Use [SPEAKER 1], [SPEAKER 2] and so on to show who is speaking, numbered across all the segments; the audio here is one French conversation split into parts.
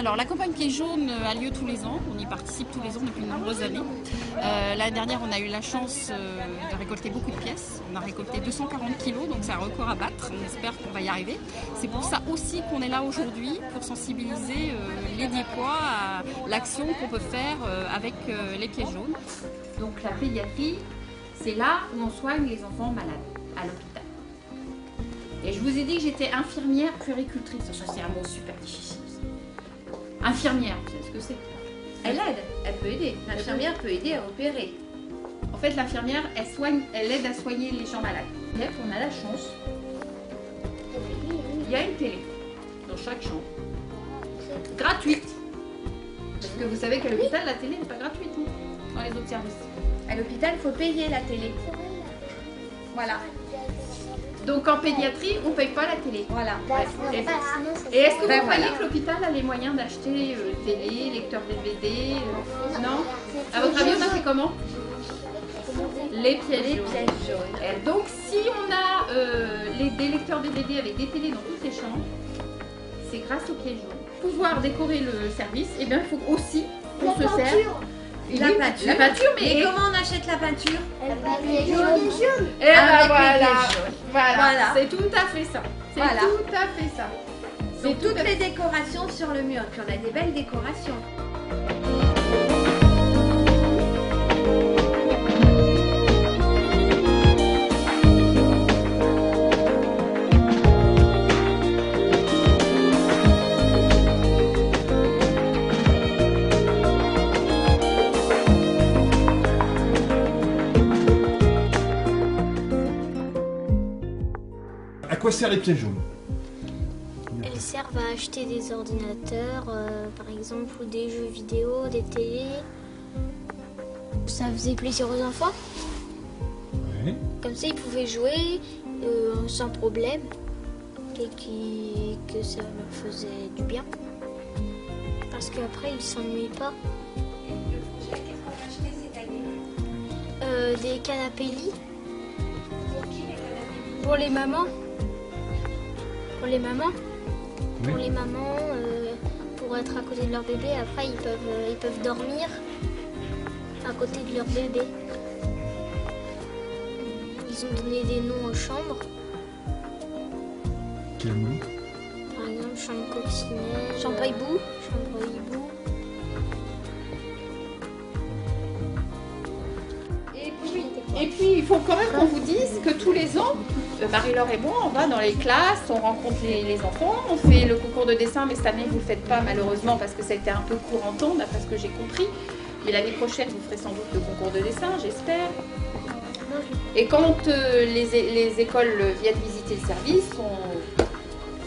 [SPEAKER 1] Alors la campagne Pieds jaunes a lieu tous les ans, on y participe tous les ans depuis de nombreuses années. L'année dernière on a eu la chance de récolter beaucoup de pièces, on a récolté 240 kilos, donc c'est un record à battre, on espère qu'on va y arriver. C'est pour ça aussi qu'on est là aujourd'hui, pour sensibiliser les Diepois à l'action qu'on peut faire avec les Pieds jaunes. Donc la pédiatrie, c'est là où on soigne les enfants malades, à l'hôpital. Et je vous ai dit que j'étais infirmière puéricultrice, ça c'est un mot super difficile. Infirmière, vous savez ce que c'est?
[SPEAKER 2] Elle aide, elle peut aider. L'infirmière peut aider à opérer.
[SPEAKER 1] En fait, l'infirmière, elle aide à soigner les gens malades. On a la chance. Il y a une télé dans chaque chambre. Gratuite. Parce que vous savez qu'à l'hôpital, la télé n'est pas gratuite dans les autres services.
[SPEAKER 2] À l'hôpital, il faut payer la télé. Voilà.
[SPEAKER 1] Donc en pédiatrie, on ne paye pas la télé.
[SPEAKER 2] Voilà.
[SPEAKER 1] Et est-ce que vous croyez que l'hôpital a les moyens d'acheter télé, lecteur DVD Non. À votre avis, on a fait comment? Les pièges jaunes. Et donc si on a des lecteurs DVD avec des télés dans toutes les chambres, c'est grâce aux pièges jaunes. Pour pouvoir décorer le service, eh bien, il faut aussi qu'on se serve.
[SPEAKER 2] La peinture.
[SPEAKER 1] La peinture, mais
[SPEAKER 2] comment on achète la peinture?
[SPEAKER 3] Les jaunes.
[SPEAKER 1] Et ben
[SPEAKER 2] voilà.
[SPEAKER 1] Voilà. C'est tout à fait ça. C'est
[SPEAKER 2] Voilà.
[SPEAKER 1] tout à fait ça.
[SPEAKER 2] C'est toutes les décorations sur le mur. Puis on a des belles décorations.
[SPEAKER 4] À quoi servent les pieds jaunes?
[SPEAKER 3] Elles servent à acheter des ordinateurs, par exemple, ou des jeux vidéo, des télés. Ça faisait plaisir aux enfants.
[SPEAKER 4] Ouais.
[SPEAKER 3] Comme ça, ils pouvaient jouer sans problème. Et que ça leur faisait du bien. Parce qu'après, ils ne s'ennuient pas. Des canapés lits. Pour les mamans. Pour les mamans.
[SPEAKER 4] Oui.
[SPEAKER 3] Pour les mamans, pour être à côté de leur bébé, après ils peuvent dormir à côté de leur bébé. Ils ont donné des noms aux chambres.
[SPEAKER 4] Quel nom?
[SPEAKER 3] Par exemple, chambre coccinelle, chambre hibou. Chambre hibou.
[SPEAKER 1] Et puis, il faut quand même qu'on vous dise que tous les ans, Marie-Laure et moi, on va dans les classes, on rencontre les enfants, on fait le concours de dessin, mais cette année, vous ne le faites pas malheureusement parce que ça a été un peu court en temps, d'après ce que j'ai compris. Mais l'année prochaine, vous ferez sans doute le concours de dessin, j'espère. Et quand les écoles viennent visiter le service,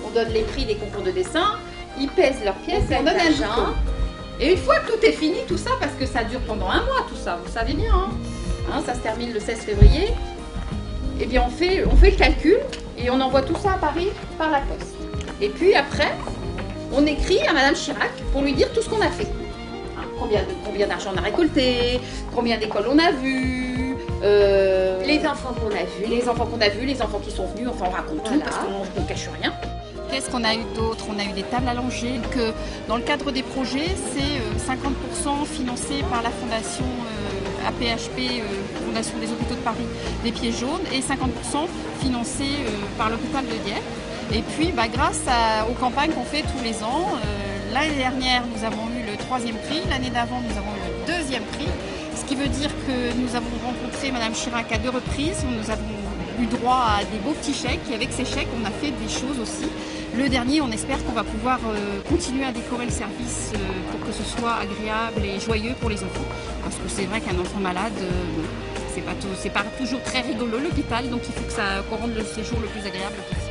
[SPEAKER 1] on donne les prix des concours de dessin, ils pèsent leurs pièces et on donne un diplôme. Et une fois que tout est fini, tout ça, parce que ça dure pendant un mois, tout ça, vous savez bien, ça se termine le 16 février, eh bien on fait le calcul et on envoie tout ça à Paris par la poste. Et puis après, on écrit à Madame Chirac pour lui dire tout ce qu'on a fait. Combien d'argent on a récolté, combien d'écoles on a vues,
[SPEAKER 2] Les enfants qu'on a vus.
[SPEAKER 1] les enfants qu'on a vus, les enfants qui sont venus, enfin on raconte tout parce qu'on ne cache rien. Qu'est-ce qu'on a eu d'autre? On a eu des tables à langer. Que dans le cadre des projets, c'est 50% financé par la fondation APHP, Fondation des Hôpitaux de Paris, des Pieds jaunes, et 50% financé par l'hôpital de Dieppe. Et puis, grâce aux campagnes qu'on fait tous les ans, l'année dernière, nous avons eu le 3e prix, l'année d'avant, nous avons eu le 2e prix, ce qui veut dire que nous avons rencontré Madame Chirac à 2 reprises, nous avons eu droit à des beaux petits chèques, et avec ces chèques, on a fait des choses aussi. Le dernier, on espère qu'on va pouvoir continuer à décorer le service pour que ce soit agréable et joyeux pour les enfants. Parce que c'est vrai qu'un enfant malade, c'est pas toujours très rigolo l'hôpital, donc il faut qu'on rende le séjour le plus agréable possible.